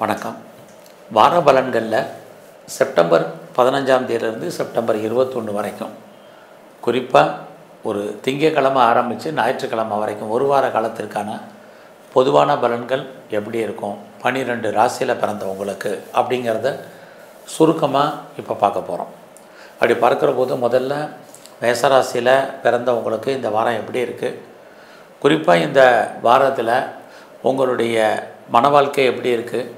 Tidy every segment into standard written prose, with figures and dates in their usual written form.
வணக்கம். வார பலன்களில் செப்டம்பர் 15ஆம் தேதியிலிருந்து செப்டம்பர் 21 வரைக்கும், குறிப்பாக ஒரு திங்கட்கிழமை ஆரம்பித்து ஞாயிற்றுக்கிழமை வரைக்கும் ஒரு வார காலத்திற்கான பொதுவான பலன்கள் எப்படி இருக்கும், 12 ராசியில் பிறந்தவங்களுக்கு அப்படிங்கிறத சுருக்கமாக இப்போ பார்க்க போகிறோம். அப்படி பார்க்குற போது முதல்ல மேசராசியில் பிறந்தவங்களுக்கு இந்த வாரம் எப்படி இருக்குது, குறிப்பாக இந்த வாரத்தில் உங்களுடைய மன வாழ்க்கை எப்படி இருக்குது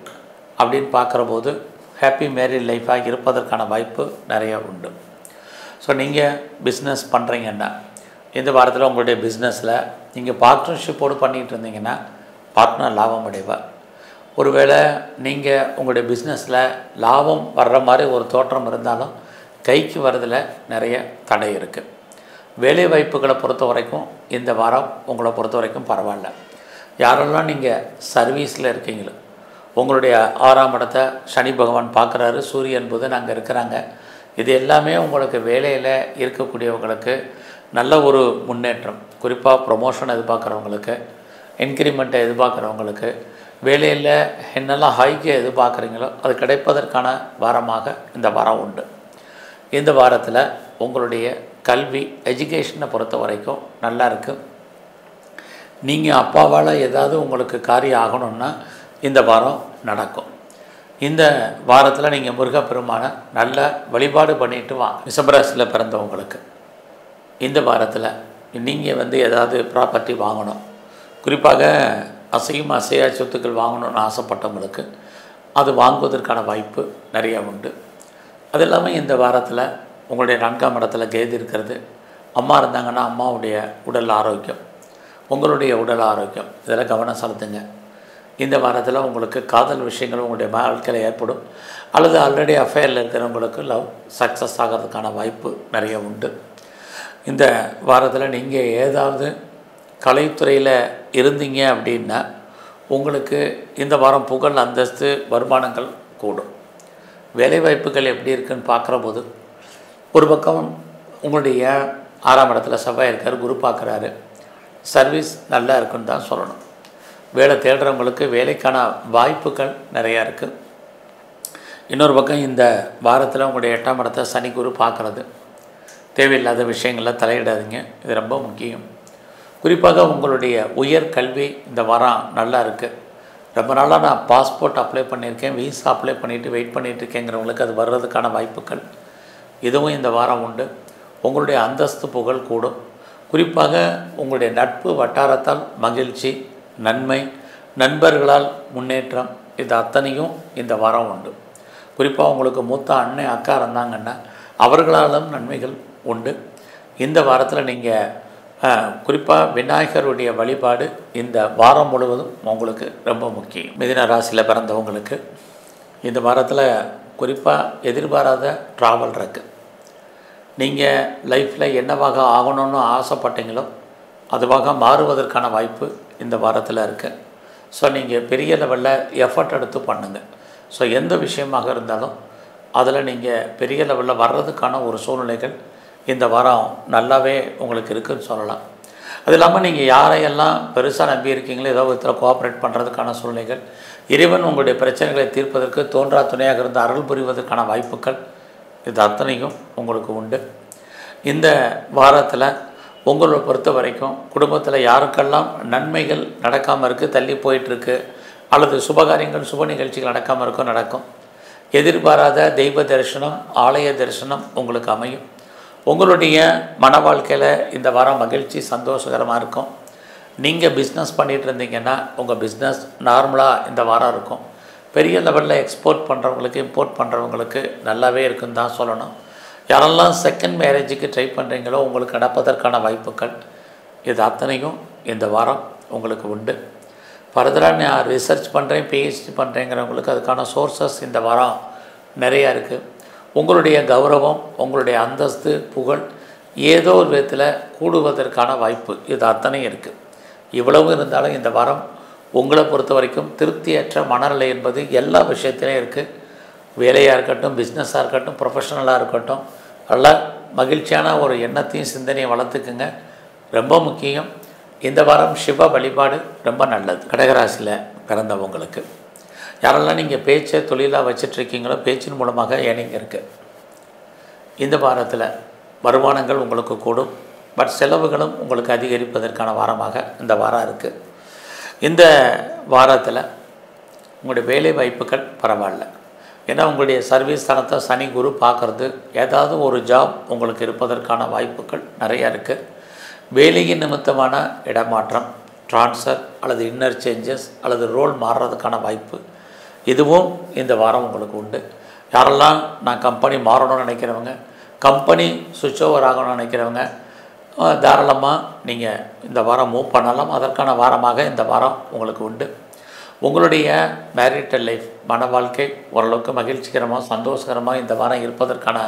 அப்படின்னு பார்க்குற போது ஹாப்பி மேரிட் லைஃபாக இருப்பதற்கான வாய்ப்பு நிறையா உண்டு. ஸோ நீங்கள் பிஸ்னஸ் பண்ணுறீங்கன்னா இந்த வாரத்தில் உங்களுடைய பிஸ்னஸில் நீங்கள் பார்ட்னர்ஷிப்போடு பண்ணிகிட்டு இருந்தீங்கன்னா பார்ட்னர் லாபம் அடைவார். ஒருவேளை நீங்கள் உங்களுடைய பிஸ்னஸில் லாபம் வர்ற மாதிரி ஒரு தோற்றம் இருந்தாலும் கைக்கு வரதில் நிறைய தடை இருக்குது. வேலை வாய்ப்புகளை பொறுத்த வரைக்கும் இந்த வாரம் உங்களை பொறுத்த வரைக்கும் பரவாயில்ல. யாரெல்லாம் நீங்கள் சர்வீஸில் இருக்கீங்களோ, உங்களுடைய 6ஆம் இடத்தை சனி பகவான் பார்க்குறாரு, சூரியன் புதன் அங்கே இருக்கிறாங்க. இது எல்லாமே உங்களுக்கு வேலையில் இருக்கக்கூடியவங்களுக்கு நல்ல ஒரு முன்னேற்றம். குறிப்பாக ப்ரொமோஷன் எதிர்பார்க்குறவங்களுக்கு, இன்க்ரிமெண்ட்டை எதிர்பார்க்குறவங்களுக்கு, வேலையில் என்னெல்லாம் ஹைக்கு எதிர்பார்க்குறீங்களோ அது கிடைப்பதற்கான வாரமாக இந்த வாரம் உண்டு. இந்த வாரத்தில் உங்களுடைய கல்வி எஜுகேஷனை பொறுத்த வரைக்கும் நல்லா இருக்குது. நீங்கள் அப்பாவால் ஏதாவது உங்களுக்கு காரியம் ஆகணும்னா இந்த வாரம் நடக்கும். இந்த வாரத்தில் நீங்கள் முருகப்பெருமானை நல்ல வழிபாடு பண்ணிட்டு வாங்க. ரிஷபராசியில் பிறந்தவங்களுக்கு இந்த வாரத்தில் நீங்கள் ஏதாவது ப்ராப்பர்ட்டி வாங்கணும், குறிப்பாக அசையும் அசையா சொத்துக்கள் வாங்கணும்னு ஆசைப்பட்டவங்களுக்கு அது வாங்குவதற்கான வாய்ப்பு நிறையா உண்டு. அது இல்லாமல் இந்த வாரத்தில் உங்களுடைய 4ஆம் இடத்துல கேது இருக்கிறது. அம்மா இருந்தாங்கன்னா அம்மாவுடைய உடல் ஆரோக்கியம், உங்களுடைய உடல் ஆரோக்கியம் இதில் கவனம் செலுத்துங்க. இந்த வாரத்தில் உங்களுக்கு காதல் விஷயங்கள் உங்களுடைய வாழ்க்கையில் ஏற்படும், அல்லது ஆல்ரெடி அஃபேரில் இருக்கிறவங்களுக்கு லவ் சக்ஸஸ் ஆகிறதுக்கான வாய்ப்பு நிறைய உண்டு. இந்த வாரத்தில் நீங்கள் ஏதாவது கலைத்துறையில் இருந்தீங்க அப்படின்னா உங்களுக்கு இந்த வாரம் புகழ், அந்தஸ்து, வருமானங்கள் கூடும். வேலைவாய்ப்புகள் எப்படி இருக்குதுன்னு பார்க்குற போது ஒரு பக்கம் உங்களுடைய 6ஆம் இடத்துல செவ்வாய் இருக்கார், குரு பார்க்குறாரு. சர்வீஸ் நல்லா இருக்குன்னு தான் சொல்லணும். வேலை தேடுறவங்களுக்கு வேலைக்கான வாய்ப்புகள் நிறையா இருக்குது. இன்னொரு பக்கம் இந்த வாரத்தில் உங்களுடைய 8ஆம் இடத்தை சனி குரு பார்க்குறது. தேவையில்லாத விஷயங்களில் தலையிடாதீங்க, இது ரொம்ப முக்கியம். குறிப்பாக உங்களுடைய உயர்கல்வி இந்த வாரம் நல்லா இருக்குது. ரொம்ப நாளாக நான் பாஸ்போர்ட் அப்ளை பண்ணியிருக்கேன், விசா அப்ளை பண்ணிவிட்டு வெயிட் பண்ணிகிட்டு இருக்கேங்கிறவங்களுக்கு அது வர்றதுக்கான வாய்ப்புகள் இதுவும் இந்த வாரம் உண்டு. உங்களுடைய அந்தஸ்து புகழ் கூடும். குறிப்பாக உங்களுடைய நட்பு வட்டாரத்தால் மகிழ்ச்சி, நன்மை, நண்பர்களால் முன்னேற்றம், இது அத்தனையும் இந்த வாரம் உண்டு. குறிப்பாக உங்களுக்கு மூத்த அண்ணன் அக்கா இருந்தாங்கன்னா அவர்களாலும் நன்மைகள் உண்டு. இந்த வாரத்தில் நீங்கள் குறிப்பாக விநாயகருடைய வழிபாடு இந்த வாரம் முழுவதும் உங்களுக்கு ரொம்ப முக்கியம். மிதுன ராசியில் பிறந்தவங்களுக்கு இந்த வாரத்தில் குறிப்பாக எதிர்பாராத ட்ராவல் இருக்குது. நீங்கள் லைஃப்பில் என்னவாக ஆகணும்னு ஆசைப்பட்டீங்களோ அதுவாக மாறுவதற்கான வாய்ப்பு இந்த வாரத்தில் இருக்குது. ஸோ நீங்கள் பெரிய லெவலில் எஃபர்ட் எடுத்து பண்ணுங்கள். ஸோ எந்த விஷயமாக இருந்தாலும் அதில் நீங்கள் பெரிய லெவலில் வர்றதுக்கான ஒரு சூழ்நிலைகள் இந்த வாரம் நல்லாவே உங்களுக்கு இருக்குதுன்னு சொல்லலாம். அது இல்லாமல் நீங்கள் யாரையெல்லாம் பெருசாக நம்பியிருக்கீங்களோ ஏதோ விதத்தில் கோஆப்ரேட் பண்ணுறதுக்கான சூழ்நிலைகள், இறைவன் உங்களுடைய பிரச்சனைகளை தீர்ப்பதற்கு தோன்றா துணையாக இருந்து அருள் புரிவதற்கான வாய்ப்புகள் இது அத்தனையும் உங்களுக்கு உண்டு. இந்த வாரத்தில் உங்களை பொறுத்த வரைக்கும் குடும்பத்தில் யாருக்கெல்லாம் நன்மைகள் நடக்காமல் இருக்குது, தள்ளி போயிட்டுருக்கு, அல்லது சுபகாரியங்கள் சுப நிகழ்ச்சிகள் நடக்காமல் இருக்கும், நடக்கும். எதிர்பாராத தெய்வ தரிசனம், ஆலய தரிசனம் உங்களுக்கு அமையும். உங்களுடைய மன வாழ்க்கையில் இந்த வாரம் மகிழ்ச்சி சந்தோஷகரமாக இருக்கும். நீங்கள் பிஸ்னஸ் பண்ணிகிட்டு இருந்தீங்கன்னா உங்கள் பிஸ்னஸ் நார்மலாக இந்த வாரம் இருக்கும். பெரிய லெவலில் எக்ஸ்போர்ட் பண்ணுறவங்களுக்கு, இம்போர்ட் பண்ணுறவங்களுக்கு நல்லாவே இருக்குன்னு தான் சொல்லணும். யாரெல்லாம் செகண்ட் மேரேஜுக்கு ட்ரை பண்ணுறீங்களோ உங்களுக்கு நடப்பதற்கான வாய்ப்புகள் இது அத்தனையும் இந்த வாரம் உங்களுக்கு உண்டு. ஃபர்தராக நான் ரிசர்ச் பண்ணுறேன், பிஹெச்டி பண்ணுறேங்கிறவங்களுக்கு அதுக்கான சோர்ஸஸ் இந்த வாரம் நிறையா இருக்குது. உங்களுடைய கௌரவம், உங்களுடைய அந்தஸ்து, புகழ் ஏதோ ஒரு விதத்தில் கூடுவதற்கான வாய்ப்பு இது அத்தனையும் இருக்குது. இவ்வளவு இருந்தாலும் இந்த வாரம் உங்களை பொறுத்த வரைக்கும் திருப்தியற்ற மனநிலை என்பது எல்லா விஷயத்திலையும் இருக்குது. வேலையாக இருக்கட்டும், பிஸ்னஸாக இருக்கட்டும், ப்ரொஃபஷனலாக இருக்கட்டும், நல்ல மகிழ்ச்சியான ஒரு எண்ணத்தையும் சிந்தனையும் வளர்த்துக்குங்க, ரொம்ப முக்கியம். இந்த வாரம் சிவ வழிபாடு ரொம்ப நல்லது. கடகராசியில் பிறந்தவங்களுக்கு யாரெல்லாம் நீங்கள் பேச்சை தொழிலாக வச்சிட்ருக்கீங்களோ பேச்சின் மூலமாக ஏர்னிங் இருக்குது. இந்த வாரத்தில் வருமானங்கள் உங்களுக்கு கூடும், பட் செலவுகளும் உங்களுக்கு அதிகரிப்பதற்கான வாரமாக இந்த வாரம் இருக்குது. இந்த வாரத்தில் உங்களுடைய வேலை வாய்ப்புகள் பரவாயில்ல. ஏன்னா உங்களுடைய சர்வீஸ் தனத்தை சனி குரு பார்க்குறது, ஏதாவது ஒரு ஜாப் உங்களுக்கு இருப்பதற்கான வாய்ப்புகள் நிறையா இருக்குது. வேலையின் நிமித்தமான இடமாற்றம், ட்ரான்ஸ்ஃபர் அல்லது இன்னர் சேஞ்சஸ் அல்லது ரோல் மாறுறதுக்கான வாய்ப்பு இதுவும் இந்த வாரம் உங்களுக்கு உண்டு. யாரெல்லாம் நான் கம்பெனி மாறணும்னு நினைக்கிறவங்க, கம்பெனி சுவிட்ச் ஓவர் ஆகணும்னு நினைக்கிறவங்க தாராளமாக நீங்கள் இந்த வாரம் மூவ் பண்ணலாம். அதற்கான வாரமாக இந்த வாரம் உங்களுக்கு உண்டு. உங்களுடைய மேரிட்டல் லைஃப், மன வாழ்க்கை ஓரளவுக்கு மகிழ்ச்சிகரமாக சந்தோஷகரமாக இந்த வாரம் இருப்பதற்கான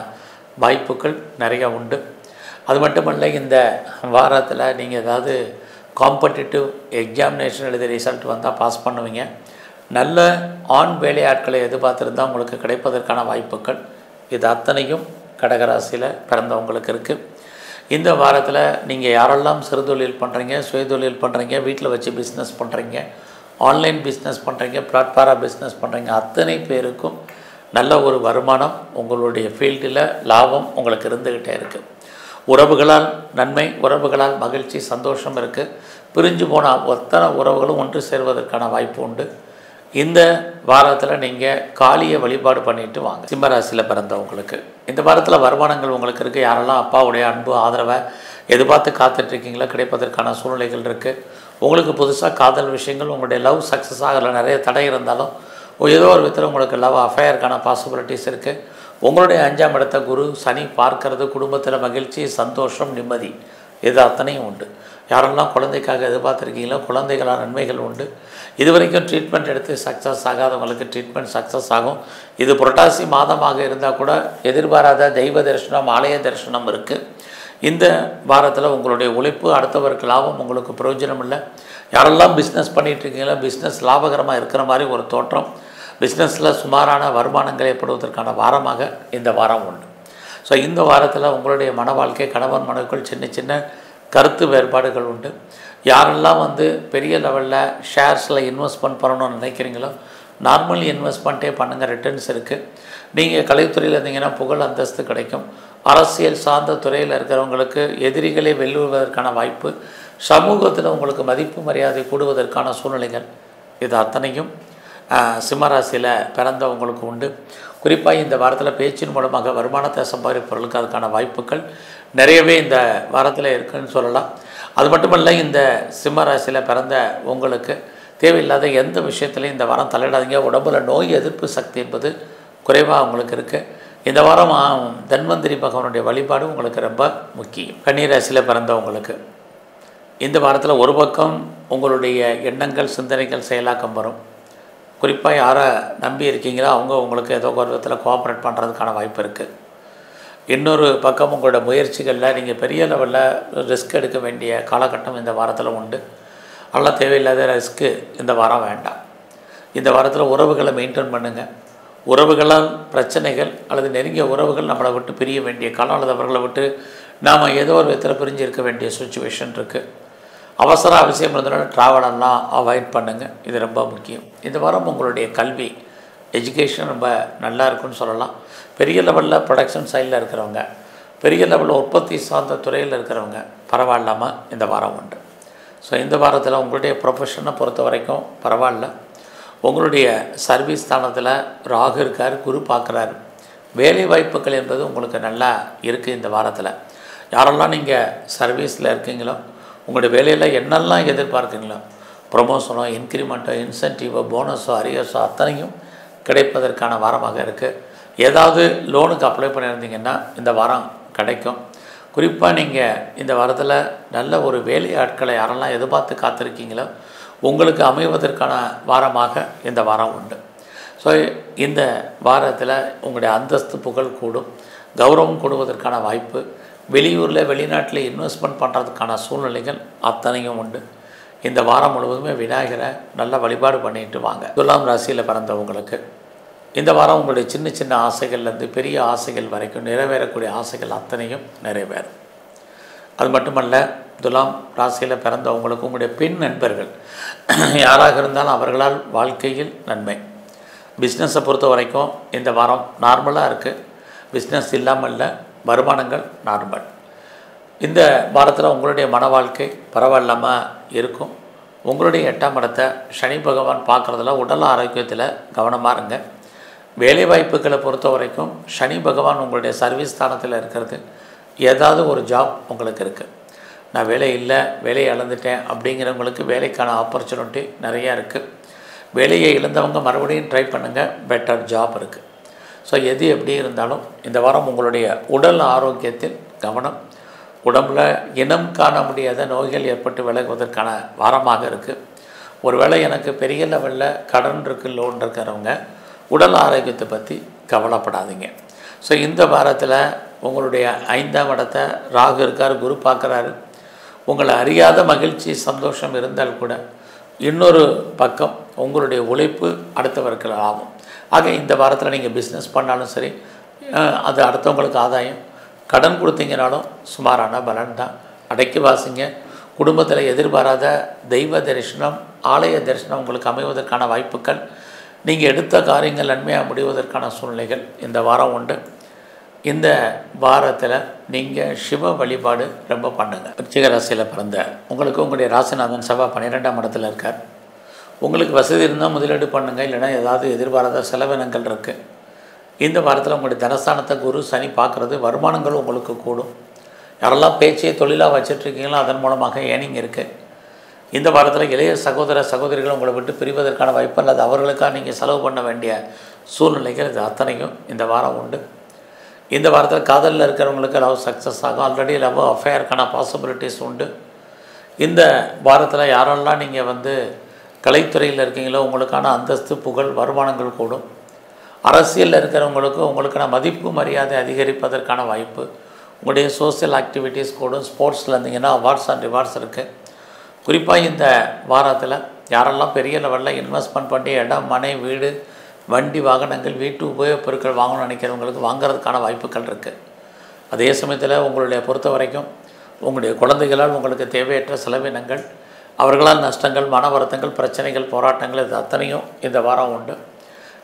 வாய்ப்புகள் நிறையா உண்டு. அது மட்டுமல்ல, இந்த வாரத்தில் நீங்கள் ஏதாவது காம்படிட்டிவ் எக்ஸாமினேஷன் எழுதி ரிசல்ட் வந்தால் பாஸ் பண்ணுவீங்க. நல்ல ஆண் வேலையாட்களை எதிர்பார்த்துருந்தால் உங்களுக்கு கிடைப்பதற்கான வாய்ப்புகள் இது அத்தனையும் கடகராசியில் பிறந்தவங்களுக்கு இருக்குது. இந்த வாரத்தில் நீங்கள் யாரெல்லாம் சிறு தொழில் பண்ணுறீங்க, சுயதொழில் பண்ணுறீங்க, வீட்டில் வச்சு பிஸ்னஸ் பண்ணுறீங்க, ஆன்லைன் பிஸ்னஸ் பண்ணுறீங்க, பிளாட்ஃபார்ம் பிஸ்னஸ் பண்ணுறீங்க, அத்தனை பேருக்கும் நல்ல ஒரு வருமானம் உங்களுடைய ஃபீல்டில் லாபம் உங்களுக்கு இருந்துக்கிட்டே இருக்குது. உறவுகளால் நன்மை, உறவுகளால் மகிழ்ச்சி, சந்தோஷம் இருக்குது. பிரிஞ்சு போனால் ஒத்தனை உறவுகளும் ஒன்று சேர்வதற்கான வாய்ப்பு உண்டு. இந்த வாரத்தில் நீங்கள் காளியை வழிபாடு பண்ணிட்டு வாங்க. சிம்மராசியில் பிறந்தவங்களுக்கு இந்த வாரத்தில் வருமானங்கள் உங்களுக்கு இருக்குது. யாரெல்லாம் அப்பாவுடைய அன்பு ஆதரவை எதிர்பார்த்து காத்துட்ருக்கீங்களோ கிடைப்பதற்கான சூழ்நிலைகள் இருக்குது. உங்களுக்கு புதுசாக காதல் விஷயங்கள், உங்களுடைய லவ் சக்ஸஸ் ஆகலை, நிறைய தடை இருந்தாலும் ஏதோ ஒரு விதத்தில் உங்களுக்கு லவ் அஃபேருக்கான பாசிபிலிட்டிஸ் இருக்குது. உங்களுடைய 5ஆம் இடத்த குரு சனி பார்க்கறது, குடும்பத்தில் மகிழ்ச்சி, சந்தோஷம், நிம்மதி இது அத்தனையும் உண்டு. யாரெல்லாம் குழந்தைக்காக எதிர்பார்த்துருக்கீங்களோ குழந்தைகளான நன்மைகள் உண்டு. இது வரைக்கும் ட்ரீட்மெண்ட் எடுத்து சக்ஸஸ் ஆகாதவங்களுக்கு ட்ரீட்மெண்ட் சக்ஸஸ் ஆகும். இது புரட்டாசி மாதமாக இருந்தால் கூட எதிர்பாராத தெய்வ தரிசனம், ஆலய தரிசனம் இருக்குது. இந்த வாரத்தில் உங்களுடைய உழைப்பு அடுத்தவருக்கு லாபம், உங்களுக்கு பிரயோஜனம் இல்லை. யாரெல்லாம் பிஸ்னஸ் பண்ணிகிட்ருக்கீங்களோ பிஸ்னஸ் லாபகரமாக இருக்கிற மாதிரி ஒரு தோற்றம், பிஸ்னஸில் சுமாரான வருமானங்கள் ஏற்படுவதற்கான வாரமாக இந்த வாரம் உண்டு. ஸோ இந்த வாரத்தில் உங்களுடைய மன வாழ்க்கை, கணவன் மனைவிக்குள் சின்ன சின்ன கருத்து வேறுபாடுகள் உண்டு. யாரெல்லாம் பெரிய லெவலில் ஷேர்ஸில் இன்வெஸ்ட்மெண்ட் பண்ணணும்னு நினைக்கிறீங்களோ நார்மல் இன்வெஸ்ட்மெண்ட்டே பண்ணுங்கள், ரிட்டர்ன்ஸ் இருக்குது. நீங்கள் கலைத்துறையில் இருந்தீங்கன்னா புகழ் அந்தஸ்து கிடைக்கும். அரசியல் சார்ந்த துறையில் இருக்கிறவங்களுக்கு எதிரிகளை வெல்லுவதற்கான வாய்ப்பு, சமூகத்தில் உங்களுக்கு மதிப்பு மரியாதை கூடுவதற்கான சூழ்நிலைகள் இது அத்தனையும் சிம்மராசியில் பிறந்தவங்களுக்கு உண்டு. குறிப்பாக இந்த வாரத்தில் பேச்சின் மூலமாக வருமானத்தை சம்பாதிப்பவர்களுக்கு அதுக்கான வாய்ப்புகள் நிறையவே இந்த வாரத்தில் இருக்குதுன்னு சொல்லலாம். அது மட்டுமல்ல, இந்த சிம்மராசியில் பிறந்த உங்களுக்கு தேவையில்லாத எந்த விஷயத்துலையும் இந்த வாரம் தலையிடாதீங்க. உடம்புல நோய் எதிர்ப்பு சக்தி என்பது குறைவாக உங்களுக்கு இருக்குது. இந்த வாரம் தன்வந்திரி பகவானுடைய வழிபாடு உங்களுக்கு ரொம்ப முக்கியம். கன்னிராசியில் பிறந்தவங்களுக்கு இந்த வாரத்தில் ஒரு பக்கம் உங்களுடைய எண்ணங்கள், சிந்தனைகள் செயலாக்கம் வரும். குறிப்பாக யாரை நம்பி இருக்கீங்களோ அவங்க உங்களுக்கு ஏதோ ஒரு விதத்தில் கோஆப்ரேட் பண்ணுறதுக்கான வாய்ப்பு இருக்குது. இன்னொரு பக்கம் உங்களோட முயற்சிகளில் நீங்கள் பெரிய லெவலில் ரிஸ்க் எடுக்க வேண்டிய காலகட்டம் இந்த வாரத்தில் உண்டு. அதெல்லாம் தேவையில்லாத ரிஸ்க்கு இந்த வாரம் வேண்டாம். இந்த வாரத்தில் உறவுகளை மெயின்டைன் பண்ணுங்கள். உறவுகளால் பிரச்சனைகள் அல்லது நெருங்கிய உறவுகள் நம்மளை விட்டு பிரிய வேண்டிய காலம், அல்லது அவர்களை விட்டு நாம் ஏதோ ஒரு விதத்தில் பிரிஞ்சு இருக்க வேண்டிய சுச்சுவேஷன் இருக்குது. அவசர அவசியம் இருந்தனால ட்ராவலெல்லாம் அவாய்ட் பண்ணுங்கள், இது ரொம்ப முக்கியம். இந்த வாரம் உங்களுடைய கல்வி, எஜுகேஷன் ரொம்ப நல்லா இருக்குன்னு சொல்லலாம். பெரிய லெவலில் ப்ரொடக்ஷன் சைடில் இருக்கிறவங்க, பெரிய லெவலில் உற்பத்தி சார்ந்த துறையில் இருக்கிறவங்க பரவாயில்லாமல் இந்த வாரம் உண்டு. ஸோ இந்த வாரத்தில் உங்களுடைய ப்ரொஃபஷனை பொறுத்த வரைக்கும் பரவாயில்ல. உங்களுடைய சர்வீஸ் ஸ்தானத்தில் ராகு இருக்கார், குரு பார்க்குறாரு. வேலை வாய்ப்புகள் என்பது உங்களுக்கு நல்லா இருக்குது இந்த வாரத்தில். யாரெல்லாம் நீங்கள் சர்வீஸில் இருக்கீங்களோ உங்களுடைய வேலையில் என்னெல்லாம் எதிர்பார்க்குறீங்களோ ப்ரொமோஷனோ, இன்க்ரிமெண்ட்டோ, இன்சென்டிவோ, போனஸோ, அரியர்ஸோ அத்தனையும் கிடைப்பதற்கான வாரமாக இருக்குது. ஏதாவது லோனுக்கு அப்ளை பண்ணியிருந்தீங்கன்னா இந்த வாரம் கிடைக்கும். குறிப்பாக நீங்கள் இந்த வாரத்தில் நல்ல ஒரு வேலை ஆட்களை யாரெல்லாம் எதிர்பார்த்து காத்திருக்கீங்களோ உங்களுக்கு அமைவதற்கான வாரமாக இந்த வாரம் உண்டு. ஸோ இந்த வாரத்தில் உங்களுடைய அந்தஸ்து, புகழ் கூடும், கௌரவம் கூடுவதற்கான வாய்ப்பு, வெளியூரில் வெளிநாட்டில் இன்வெஸ்ட்மெண்ட் பண்ணுறதுக்கான சூழ்நிலைகள் அத்தனையும் உண்டு. இந்த வாரம் முழுவதுமே விநாயகரை நல்ல வழிபாடு பண்ணிட்டு வாங்க. துலாம் ராசியில் பிறந்தவங்களுக்கு இந்த வாரம் உங்களுடைய சின்ன சின்ன ஆசைகள்லேருந்து பெரிய ஆசைகள் வரைக்கும் நிறைவேறக்கூடிய ஆசைகள் அத்தனையும் நிறைவேறும். அது மட்டுமல்ல, துலாம் ராசியில் பிறந்தவங்களுக்கு உங்களுடைய பெண் நண்பர்கள் யாராக இருந்தாலும் அவர்களால் வாழ்க்கையில் நன்மை. பிஸ்னஸை பொறுத்த வரைக்கும் இந்த வாரம் நார்மலாக இருக்குது. பிஸ்னஸ் இல்லாமல் இல்லை, வருமானங்கள் நார்மல். இந்த வாரத்தில் உங்களுடைய மன வாழ்க்கை பரவாயில்லாமல் இருக்கும். உங்களுடைய 8ஆம் இடத்தை சனி பகவான் பார்க்குறதுல உடல் ஆரோக்கியத்தில் கவனமாக இருங்க. வேலை வாய்ப்புகளை பொறுத்த வரைக்கும் சனி பகவான் உங்களுடைய சர்வீஸ் ஸ்தானத்தில் இருக்கிறது. ஏதாவது ஒரு ஜாப் உங்களுக்கு இருக்குது. நான் வேலை இல்லை, வேலையை இழந்துட்டேன் அப்படிங்கிறவங்களுக்கு வேலைக்கான ஆப்பர்ச்சுனிட்டி நிறையா இருக்குது. வேலையை இழந்தவங்க மறுபடியும் ட்ரை பண்ணுங்கள், பெட்டர் ஜாப் இருக்குது. ஸோ எது எப்படி இருந்தாலும் இந்த வாரம் உங்களுடைய உடல் ஆரோக்கியத்தில் கவனம். உடம்பில் இனம் காண முடியாத நோய்கள் ஏற்பட்டு விலகுவதற்கான வாரமாக இருக்குது. ஒருவேளை எனக்கு பெரிய லெவலில் கடன் இருக்குது, லோன் இருக்கிறவங்க உடல் ஆரோக்கியத்தை பற்றி கவலைப்படாதீங்க. ஸோ இந்த வாரத்தில் உங்களுடைய 5ஆம் இடத்தை ராகு இருக்கார், குரு பார்க்குறாரு. உங்களை அறியாத மகிழ்ச்சி சந்தோஷம் இருந்தால் கூட இன்னொரு பக்கம் உங்களுடைய உழைப்பு அடுத்தவருக்கு ஆகும். ஆக இந்த வாரத்தில் நீங்கள் பிஸ்னஸ் பண்ணாலும் சரி, அது அடுத்தவங்களுக்கு ஆதாயம். கடன் கொடுத்தீங்கனாலும் சுமாரான பலன் தான். அடக்கி வாசிங்க. குடும்பத்தில் எதிர்பாராத தெய்வ தரிசனம், ஆலய தரிசனம் உங்களுக்கு அமைவதற்கான வாய்ப்புகள், நீங்கள் எடுத்த காரியங்கள் நன்மையாக முடிவதற்கான சூழ்நிலைகள் இந்த வாரம் உண்டு. இந்த வாரத்தில் நீங்கள் சிவ வழிபாடு ரொம்ப பண்ணுங்கள். விருச்சிக ராசியில் பிறந்த உங்களுக்கு உங்களுடைய ராசிநாதன் செவ்வாய் 12ஆம் இடத்துல இருக்கார். உங்களுக்கு வசதி இருந்தால் முதலீடு பண்ணுங்கள், இல்லைனா ஏதாவது எதிர்பாராத செலவினங்கள் இருக்குது. இந்த வாரத்தில் உங்களுடைய தனஸ்தானத்தை குரு சனி பார்க்குறது, வருமானங்கள் உங்களுக்கு கூடும். யாரெல்லாம் பேச்சையை தொழிலாக வச்சிட்ருக்கீங்களோ அதன் மூலமாக ஏர்னிங் இருக்குது. இந்த வாரத்தில் இளைய சகோதர சகோதரிகள் உங்களை விட்டு பிரிவதற்கான வாய்ப்பு அல்லது அவர்களுக்காக நீங்கள் செலவு பண்ண வேண்டிய சூழ்நிலைகள் இது அத்தனையும் இந்த வாரம் உண்டு. இந்த வாரத்தில் காதலில் இருக்கிறவங்களுக்கு லவ் சக்ஸஸ் ஆகும். ஆல்ரெடி லவ் அஃபேருக்கான பாசிபிலிட்டிஸ் உண்டு. இந்த வாரத்தில் யாரெல்லாம் நீங்கள் கலைத்துறையில் இருக்கீங்களோ உங்களுக்கான அந்தஸ்து, புகழ், வருமானங்கள் கூடும். அரசியலில் இருக்கிறவங்களுக்கு உங்களுக்கான மதிப்பு மரியாதை அதிகரிப்பதற்கான வாய்ப்பு, உங்களுடைய சோசியல் ஆக்டிவிட்டீஸ் கூடும். ஸ்போர்ட்ஸில் இருந்தீங்கன்னா அவார்ட்ஸ் அண்ட் ரிவார்ட்ஸ் இருக்குது. குறிப்பாக இந்த வாரத்தில் யாரெல்லாம் பெரிய லெவலில் இன்வெஸ்ட்மெண்ட் பண்ணி இடம், மனை, வீடு, வண்டி, வாகனங்கள், வீட்டு உபயோகப் பொருட்கள் வாங்கணும்னு நினைக்கிறவங்களுக்கு வாங்கிறதுக்கான வாய்ப்புகள் இருக்குது. அதே சமயத்தில் உங்களுடைய பொறுத்த வரைக்கும் உங்களுடைய குழந்தைகளால் உங்களுக்கு தேவையற்ற செலவினங்கள், அவர்களால் நஷ்டங்கள், மன வருத்தங்கள், பிரச்சனைகள், போராட்டங்கள் இது அத்தனையும் இந்த வாரம் உண்டு.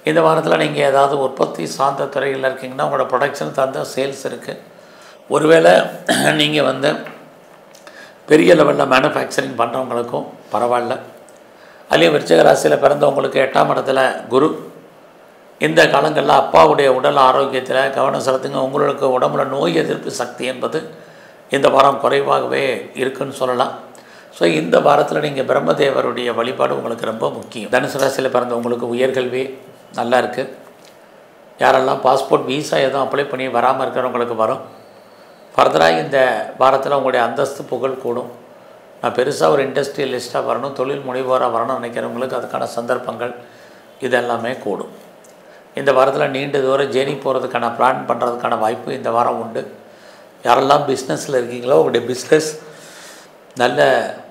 இந்த வாரத்தில் நீங்கள் ஏதாவது உற்பத்தி சார்ந்த துறையில் இருக்கீங்கன்னா உங்களோட ப்ரொடக்ஷன் தகுந்த சேல்ஸ் இருக்குது. ஒருவேளை நீங்கள் பெரிய லெவலில் மேனுஃபேக்சரிங் பண்ணுறவங்களுக்கும் பரவாயில்ல. அதுலேயும் விருச்சிக ராசியில் பிறந்தவங்களுக்கு 8ஆம் இடத்துல குரு. இந்த காலங்களில் அப்பாவுடைய உடல் ஆரோக்கியத்தில் கவனம் செலுத்துங்க. உங்களுக்கு உடம்புல நோய் எதிர்ப்பு சக்தி என்பது இந்த வாரம் குறைவாகவே இருக்குதுன்னு சொல்லலாம். ஸோ இந்த வாரத்தில் நீங்கள் பிரம்மதேவருடைய வழிபாடு உங்களுக்கு ரொம்ப முக்கியம். தனுசு ராசியில் பிறந்தவங்களுக்கு உயர்கல்வி நல்லா இருக்குது. யாரெல்லாம் பாஸ்போர்ட் வீசா எதுவும் அப்ளை பண்ணி வராமல் இருக்கிறவங்களுக்கு வரும். ஃபர்தராக இந்த வாரத்தில் உங்களுடைய அந்தஸ்து, புகழ் கூடும். நான் பெருசாக ஒரு இண்டஸ்ட்ரியலிஸ்ட்டாக வரணும், தொழில் முனைவோராக வரணும்னு நினைக்கிறவங்களுக்கு அதுக்கான சந்தர்ப்பங்கள் இதெல்லாமே கூடும். இந்த வாரத்தில் நீண்ட தூரம் ஜேர்னி போகிறதுக்கான பிளான் பண்ணுறதுக்கான வாய்ப்பு இந்த வாரம் உண்டு. யாரெல்லாம் பிஸ்னஸில் இருக்கீங்களோ உங்களுடைய பிஸ்னஸ் நல்ல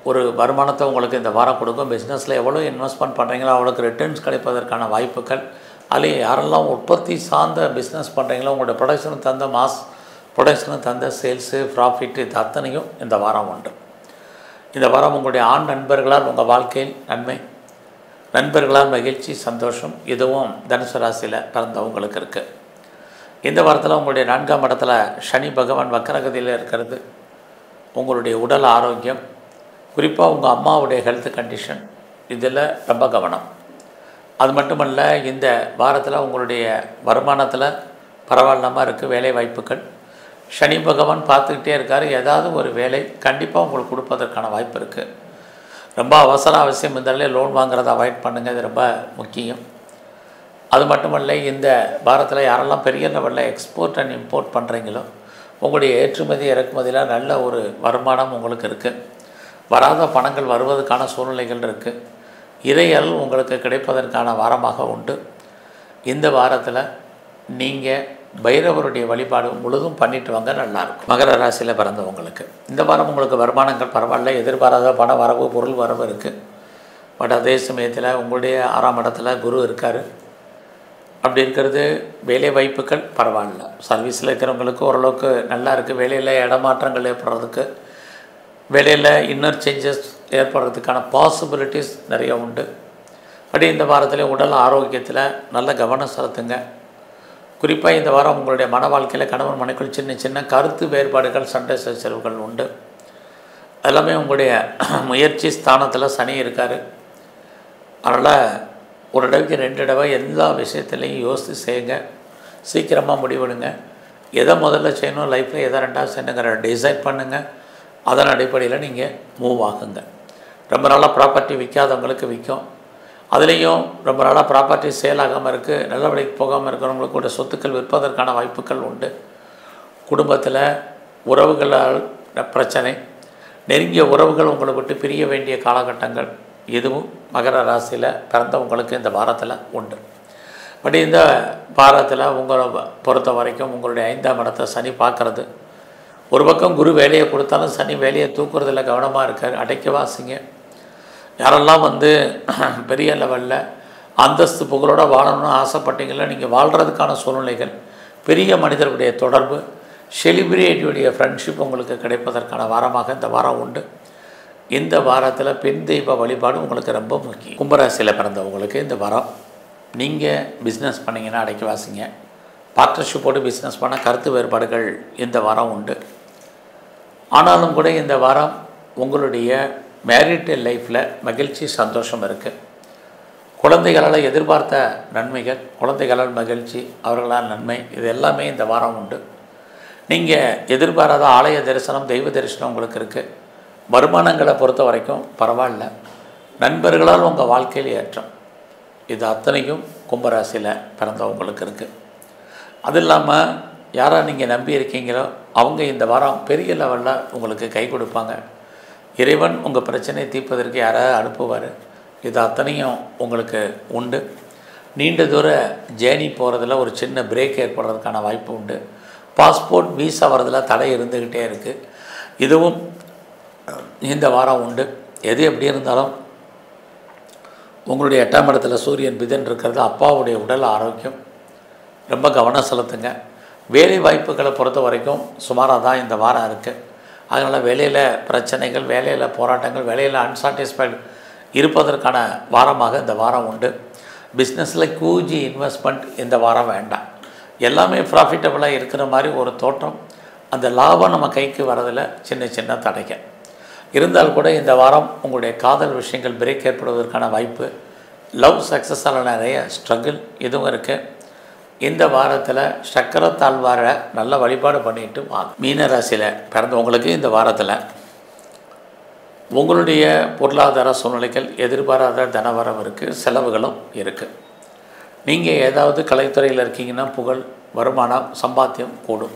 ஒரு வருமானத்தை உங்களுக்கு இந்த வாரம் கொடுக்கும். பிஸ்னஸில் எவ்வளோ இன்வெஸ்ட்மெண்ட் பண்ணுறீங்களோ அவங்களுக்கு ரிட்டர்ன்ஸ் கிடைப்பதற்கான வாய்ப்புகள். அதுலேயும் யாரெல்லாம் உற்பத்தி சார்ந்த பிஸ்னஸ் பண்ணுறீங்களோ உங்களுடைய ப்ரொடக்ஷனுக்கு தகுந்த மாஸ் ப்ரொடக்ஷனுக்கு தகுந்த சேல்ஸு, ப்ராஃபிட்டு இது அத்தனையும் இந்த வாரம் உண்டு. இந்த வாரம் உங்களுடைய ஆண் நண்பர்களால் உங்கள் வாழ்க்கையில் நன்மை, நண்பர்களால் மகிழ்ச்சி, சந்தோஷம் இதுவும் தனுசு ராசியில் பிறந்தவங்களுக்கு இருக்குது. இந்த வாரத்தில் உங்களுடைய 4ஆம் இடத்துல சனி பகவான் வக்கரகதியில் இருக்கிறது. உங்களுடைய உடல் ஆரோக்கியம், குறிப்பாக உங்கள் அம்மாவுடைய ஹெல்த் கண்டிஷன் இதில் ரொம்ப கவனம். அது மட்டுமல்ல, இந்த வாரத்தில் உங்களுடைய வருமானத்தில் பரவாயில்லாமல் இருக்குது. வேலை வாய்ப்புகள் சனி பகவான் பார்த்துக்கிட்டே இருக்கார். ஏதாவது ஒரு வேலை கண்டிப்பாக உங்களுக்கு கொடுப்பதற்கான வாய்ப்பு இருக்குது. ரொம்ப அவசியம் இருந்தாலே லோன் வாங்குறதை அவாய்ட் பண்ணுங்கள், இது ரொம்ப முக்கியம். அது மட்டுமல்ல, இந்த வாரத்தில் யாரெல்லாம் பெரிய லெவலில் எக்ஸ்போர்ட் அண்ட் இம்போர்ட் பண்ணுறீங்களோ உங்களுடைய ஏற்றுமதி இறக்குமதியில் நல்ல ஒரு வருமானம் உங்களுக்கு இருக்குது. வராத பணங்கள் வருவதற்கான சூழ்நிலைகள் இருக்குது. இறையல் உங்களுக்கு கிடைப்பதற்கான வாரமாக உண்டு. இந்த வாரத்தில் நீங்கள் பைரவருடைய வழிபாடு முழுதும் பண்ணிட்டு வாங்க, நல்லாயிருக்கும். மகர ராசியில் பிறந்தவங்களுக்கு இந்த வாரம் உங்களுக்கு வருமானங்கள் பரவாயில்ல. எதிர்பாராத பண வரவு, பொருள் வரவு இருக்குது. பட் அதே சமயத்தில் உங்களுடைய 6ஆம் இடத்துல குரு இருக்கார். அப்படி இருக்கிறது வேலை வாய்ப்புகள் பரவாயில்ல. சர்வீஸில் இருக்கிறவங்களுக்கு ஓரளவுக்கு நல்லா இருக்குது. வேலையில் இடமாற்றங்கள் ஏற்படுறதுக்கு, வேலையில் இன்னர் சேஞ்சஸ் ஏற்படுறதுக்கான பாசிபிலிட்டிஸ் நிறைய உண்டு. அப்படி இந்த வாரத்தில் உடல் ஆரோக்கியத்தில் நல்ல கவனம் செலுத்துங்க. குறிப்பாக இந்த வாரம் உங்களுடைய மன வாழ்க்கையில் கணவன் மனைக்குள் சின்ன சின்ன கருத்து வேறுபாடுகள், சண்டை சச்சரவுகள் உண்டு. எல்லாமே உங்களுடைய முயற்சி ஸ்தானத்தில் சனி இருக்கார். அதனால் ஒரு தடவைக்கு 2 தடவை எல்லா விஷயத்துலையும் யோசித்து செய்யுங்க. சீக்கிரமாக முடிவெடுங்க. எதை முதல்ல செய்யணும், லைஃப்பில் எதை ரெண்டாவது செய்யணுங்கிற டிசைட் பண்ணுங்கள். அதன் அடிப்படையில் நீங்கள் மூவ் ஆகுங்க. ரொம்ப நாளாக ப்ராப்பர்ட்டி விற்காதவங்களுக்கு விற்கும். அதுலேயும் ரொம்ப நாளாக ப்ராப்பர்ட்டி சேல் ஆகாமல் இருக்குது, நல்ல விலைக்கு போகாமல் இருக்கிறவங்களுக்கு கூட சொத்துக்கள் விற்பதற்கான வாய்ப்புகள் உண்டு. குடும்பத்தில் உறவுகளால் பிரச்சனை, நெருங்கிய உறவுகள் உங்களை விட்டு பிரிய வேண்டிய காலகட்டங்கள் இதுவும் மகர ராசியில் பிறந்தவங்களுக்கு இந்த வாரத்தில் உண்டு. பட் இந்த வாரத்தில் உங்களை பொறுத்த வரைக்கும் உங்களுடைய 5ஆம் இடத்தை சனி பார்க்குறது. ஒரு பக்கம் குரு வேலையை கொடுத்தாலும் சனி வேலையை தூக்குறதுல கவனமாக இருக்கார். அடைக்க வாசிங்க. யாரெல்லாம் பெரிய லெவலில் அந்தஸ்து புகழோடு வாழணும்னு ஆசைப்பட்டீங்களோ, நீங்கள் வாழ்கிறதுக்கான சூழ்நிலைகள், பெரிய மனிதர்களுடைய தொடர்பு, செலிபிரிட்டியுடைய ஃப்ரெண்ட்ஷிப் உங்களுக்கு கிடைப்பதற்கான வாரமாக இந்த வாரம் உண்டு. இந்த வாரத்தில் பெண் தெய்வ வழிபாடு உங்களுக்கு ரொம்ப முக்கியம். கும்பராசியில் பிறந்தவங்களுக்கு இந்த வாரம் நீங்கள் பிஸ்னஸ் பண்ணிங்கன்னா அடைக்க வாசிங்க. பார்ட்னர்ஷிப்போடு பிஸ்னஸ் பண்ண கருத்து வேறுபாடுகள் இந்த வாரம் உண்டு. ஆனாலும் கூட இந்த வாரம் உங்களுடைய மேரிட்டல் லைஃப்பில் மகிழ்ச்சி, சந்தோஷம் இருக்குது. குழந்தைகளால் எதிர்பார்த்த நன்மைகள், குழந்தைகளால் மகிழ்ச்சி, அவர்களால் நன்மை, இது எல்லாமே இந்த வாரம் உண்டு. நீங்கள் எதிர்பாராத ஆலய தரிசனம், தெய்வ தரிசனம் உங்களுக்கு இருக்குது. வருமானங்களை பொறுத்த வரைக்கும் பரவாயில்ல. நண்பர்களால் உங்கள் வாழ்க்கையில் ஏற்றம், இது அத்தனையும் கும்பராசியில் பிறந்தவங்களுக்கு இருக்குது. அது இல்லாமல் யாரை நீங்கள் நம்பி இருக்கீங்களோ அவங்க இந்த வாரம் பெரிய லெவலில் உங்களுக்கு கை கொடுப்பாங்க. இறைவன் உங்கள் பிரச்சனையை தீர்ப்பதற்கு யாராவது அனுப்புவார். இது அத்தனையும் உங்களுக்கு உண்டு. நீண்ட தூர ஜேர்னி போகிறதுல ஒரு சின்ன பிரேக் ஏற்படுறதுக்கான வாய்ப்பு உண்டு. பாஸ்போர்ட், வீசா வரதில் தடை இருந்துக்கிட்டே இருக்குது. இதுவும் இந்த வாரம் உண்டு. எது எப்படி இருந்தாலும் உங்களுடைய 8ஆம் இடத்துல சூரியன் புதன் இருக்கிறது. அப்பாவுடைய உடல் ஆரோக்கியம் ரொம்ப கவனம் செலுத்துங்க. வேலை வாய்ப்புகளை பொறுத்த வரைக்கும் சுமாராக தான் இந்த வாரம் இருக்குது. அதனால் வேலையில் பிரச்சனைகள், வேலையில் போராட்டங்கள், வேலையில் அன்சாட்டிஸ்ஃபைடு இருப்பதற்கான வாரமாக இந்த வாரம் உண்டு. பிஸ்னஸில் கூஜி இன்வெஸ்ட்மெண்ட் இந்த வாரம் வேண்டாம். எல்லாமே ப்ராஃபிட்டபுளாக இருக்கிற மாதிரி ஒரு தோற்றம். அந்த லாபம் நம்ம கைக்கு வரதில் சின்ன சின்ன தடைங்க இருந்தால் கூட இந்த வாரம் உங்களுடைய காதல் விஷயங்கள் பிரேக் ஏற்படுவதற்கான வாய்ப்பு, லவ் சக்ஸஸால் நிறைய ஸ்ட்ரகிள் இதுவும் இருக்குது. இந்த வாரத்தில் சக்கரத்தாழ்வாரை நல்ல வழிபாடு பண்ணிட்டு வாங்க. மீனராசியில் பிறந்தவங்களுக்கு இந்த வாரத்தில் உங்களுடைய பொருளாதார சூழ்நிலைகள், எதிர்பாராத தனவரம் இருக்குது, செலவுகளும் இருக்குது. நீங்கள் ஏதாவது கலைத்துறையில் இருக்கீங்கன்னா புகழ், வருமானம், சம்பாத்தியம் கூடும்.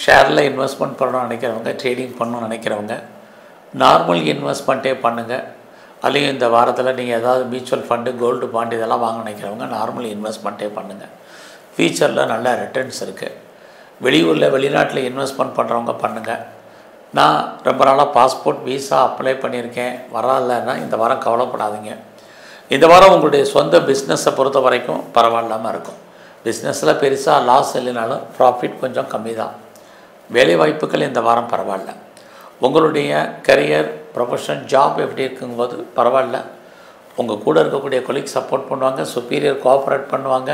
ஷேரில் இன்வெஸ்ட்மெண்ட் பண்ணணும்னு நினைக்கிறவங்க, ட்ரேடிங் பண்ணணும்னு நினைக்கிறவங்க நார்மல் இன்வெஸ்ட்மெண்ட்டே பண்ணுங்கள். அதுலேயும் இந்த வாரத்தில் நீங்கள் ஏதாவது மியூச்சுவல் ஃபண்டு, கோல்டு பாண்ட் இதெல்லாம் வாங்க நினைக்கிறவங்க நார்மல் இன்வெஸ்ட்மெண்ட்டே பண்ணுங்கள். ஃபியூச்சரில் நல்ல ரிட்டர்ன்ஸ் இருக்குது. வெளியூரில், வெளிநாட்டில் இன்வெஸ்ட்மெண்ட் பண்ணுறவங்க பண்ணுங்கள். நான் ரொம்ப நாளாக பாஸ்போர்ட், வீசா அப்ளை பண்ணியிருக்கேன், வரலைன்னா இந்த வாரம் கவலைப்படாதீங்க. இந்த வாரம் உங்களுடைய சொந்த பிஸ்னஸை பொறுத்த வரைக்கும் பரவாயில்லாமல் இருக்கும். பிஸ்னஸில் பெருசாக லாஸ் இல்லைனாலும் ப்ராஃபிட் கொஞ்சம் கம்மி தான். வேலைவாய்ப்புகள் இந்த வாரம் பரவாயில்ல. உங்களுடைய கரியர், ப்ரொஃபஷன், ஜாப் எப்படி இருக்குங்கும்போது பரவாயில்ல. உங்கள் கூட இருக்கக்கூடிய கொலீக் சப்போர்ட் பண்ணுவாங்க, சுப்பீரியர் கோஆப்ரேட் பண்ணுவாங்க,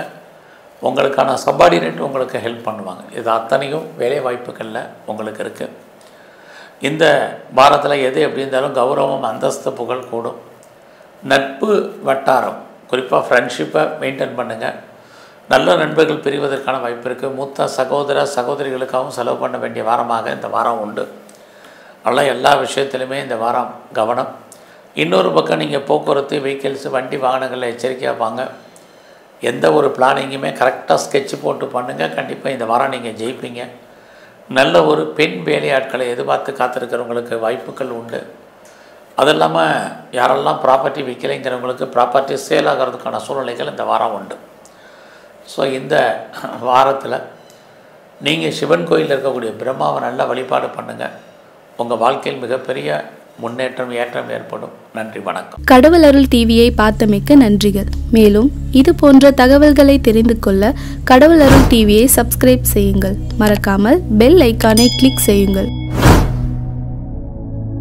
உங்களுக்கான சப்பார்டினேட் உங்களுக்கு ஹெல்ப் பண்ணுவாங்க. இது அத்தனையும் வேலை வாய்ப்புகளில் உங்களுக்கு இருக்குது. இந்த வாரத்தில் எது எப்படி இருந்தாலும் கௌரவம், அந்தஸ்து, புகழ் கூடும். நட்பு வட்டாரம், குறிப்பாக ஃப்ரெண்ட்ஷிப்பை மெயின்டைன் பண்ணுங்கள். நல்ல நண்பர்கள் பிரிவதற்கான வாய்ப்பு இருக்குது. மூத்த சகோதர சகோதரிகளுக்காகவும் செலவு பண்ண வேண்டிய வாரமாக இந்த வாரம் உண்டு. அதனால் எல்லா விஷயத்துலையுமே இந்த வாரம் கவனம். இன்னொரு பக்கம் நீங்கள் போக்குவரத்து, வெஹிக்கிள்ஸு, வண்டி வாகனங்களில் எச்சரிக்கையாக வாங்க. எந்த ஒரு பிளானிங்குமே கரெக்டாக ஸ்கெட்ச் போட்டு பண்ணுங்கள். கண்டிப்பாக இந்த வாரம் நீங்கள் ஜெயிப்பீங்க. நல்ல ஒரு பெண் வேலையாட்களை எதிர்பார்த்து காத்திருக்கிறவங்களுக்கு வாய்ப்புகள் உண்டு. அது இல்லாமல் யாரெல்லாம் ப்ராப்பர்ட்டி விற்கலைங்கிறவங்களுக்கு ப்ராப்பர்ட்டி சேல் ஆகிறதுக்கான சூழ்நிலைகள் இந்த வாரம் உண்டு. ஸோ இந்த வாரத்தில் நீங்கள் சிவன் கோயிலில் இருக்கக்கூடிய பிரம்மாவை நல்ல வழிபாடு பண்ணுங்கள். உங்கள் வாழ்க்கையில் மிகப்பெரிய முன்னேற்றம், ஏற்றம் ஏற்படும். நன்றி, வணக்கம். கடவுள் அருள் டிவியை பார்த்தமைக்கு நன்றிகள். மேலும் இது போன்ற தகவல்களை தெரிந்து கொள்ள கடவுள் அருள் டிவியை சப்ஸ்கிரைப் செய்யுங்கள். மறக்காமல் பெல் ஐக்கானை கிளிக் செய்யுங்கள்.